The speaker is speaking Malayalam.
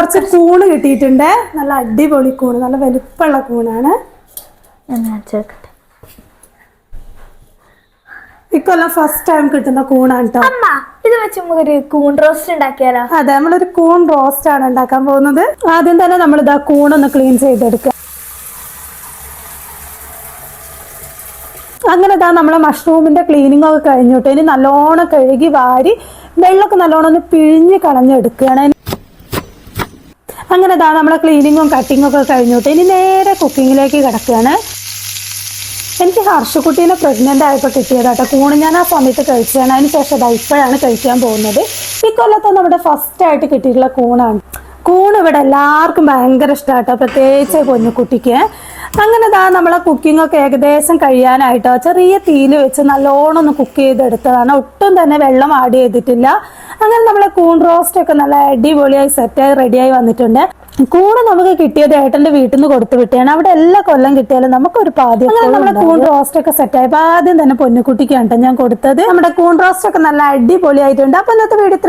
കുറച്ച് കൂണ് കിട്ടിയിട്ടുണ്ട്. നല്ല അടിപൊളി കൂണ്, നല്ല വലുപ്പമുള്ള കൂണാണ്. ഇക്കൊല്ലം ഫസ്റ്റ് ടൈം കിട്ടുന്ന കൂണാണ് കേട്ടോ. ഇത് വെച്ച് നമുക്കൊരു കൂൺ റോസ്റ്റ് ഉണ്ടാക്കിയാലോ? അതെ, നമ്മളൊരു കൂൺ റോസ്റ്റ് ആണ് ഉണ്ടാക്കാൻ പോകുന്നത്. ആദ്യം തന്നെ നമ്മൾ ഇതാ കൂണൊന്ന് ക്ലീൻ ചെയ്തെടുക്കുക. അങ്ങനെ ഇതാ നമ്മളെ മഷ്റൂമിന്റെ ക്ലീനിങ് ഒക്കെ കഴിഞ്ഞിട്ട് ഇനി നല്ലോണം കഴുകി വാരി വെള്ളമൊക്കെ നല്ലോണം ഒന്ന് പിഴിഞ്ഞ് കളഞ്ഞെടുക്കുകയാണ്. അങ്ങനെ ഇതാ നമ്മളെ ക്ലീനിങ്ങും കട്ടിങ്ങും ഒക്കെ കഴിഞ്ഞിട്ട് ഇനി നേരെ കുക്കിങ്ങിലേക്ക് കിടക്കുകയാണ്. എനിക്ക് ഹർഷക്കുട്ടീനെ പ്രഗ്നന്റ് ആയപ്പോൾ കിട്ടിയതാട്ടോ കൂണ്. ഞാൻ ആ സമയത്ത് കഴിച്ചതാണ്. അതിന് ശേഷം ഇതാ ഇപ്പോഴാണ് കഴിക്കാൻ പോകുന്നത്. ഈ കൊല്ലത്തെ നമ്മുടെ ഫസ്റ്റ് ആയിട്ട് കിട്ടിയിട്ടുള്ള കൂണാണ്. കൂണ് ഇവിടെ എല്ലാവർക്കും ഭയങ്കര ഇഷ്ടമാട്ടോ, പ്രത്യേകിച്ച് പൊന്നുകുട്ടിക്ക്. അങ്ങനെ ഇതാ നമ്മളെ കുക്കിംഗ് ഒക്കെ ഏകദേശം കഴിയാനായിട്ടോ. ചെറിയ തീയിൽ വെച്ച് നല്ലോണം ഒന്ന് കുക്ക് ചെയ്തെടുത്തതാണ്. ഒട്ടും തന്നെ വെള്ളം ആഡ് ചെയ്തിട്ടില്ല. അങ്ങനെ നമ്മളെ കൂൺ റോസ്റ്റ് ഒക്കെ നല്ല അടിപൊളിയായി സെറ്റായി റെഡിയായി വന്നിട്ടുണ്ട്. കൂണ് നമുക്ക് കിട്ടിയത് ഏട്ടന്റെ വീട്ടിൽ നിന്ന് കൊടുത്തു വിട്ടാണ്. അവിടെ എല്ലാ കൊല്ലം കിട്ടിയാലും നമുക്കൊരു പാതി. അങ്ങനെ നമ്മുടെ കൂൺ റോസ്റ്റ് ഒക്കെ സെറ്റായി. ആദ്യം തന്നെ പൊന്നുകുട്ടിക്കാണ് ഞാൻ കൊടുത്തത്. നമ്മുടെ കൂൺ റോസ്റ്റ് ഒക്കെ നല്ല അടിപൊളിയായിട്ടുണ്ട്. അപ്പൊ ഇന്നത്തെ വീഡിയോ